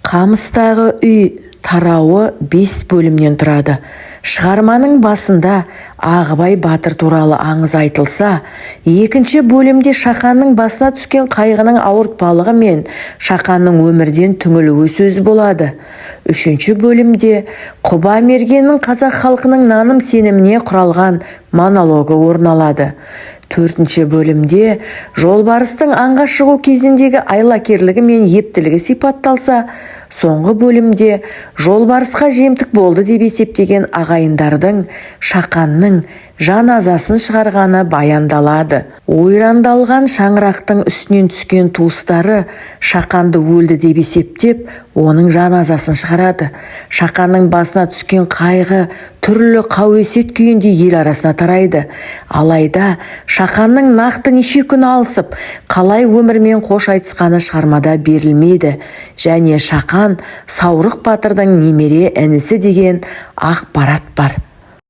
Қамыстағы үй тарауы 5 бөлімнен тұрады. Шығарманың басында Ағыбай батыр туралы аңыз айтылса, екінші бөлімде Шақанның басына түскен қайғының ауыртпалығы мен Шақанның өмірден түңілуі сөз болады. Үшінші бөлімде Құба мергеннің қазақ халқының наным сеніміне құралған монологы орын алады. Төртінші бөлімде жолбарыстың аңға шығу кезіндегі айлакерлігі мен ептілігі сипатталса, соңғы бөлімде жолбарысқа жемтік болды деп есептеген ағайындардың Шақанның жаназасын шығарғаны баяндалады. Ойрандалған шаңырақтың үстінен түскен туыстары Шақанды өлді деп есептеп, оның жаназасын шығарады. Шақанның басына түскен қайғы түрлі қауесет күйінде ел арасына тарайды. Алайда Шақанның нақты неше күн алысып, қалай өмірмен қош айтысқаны шығармада берілмейді. Және Шақан Саурық батырдың немере інісі деген ақпарат бар.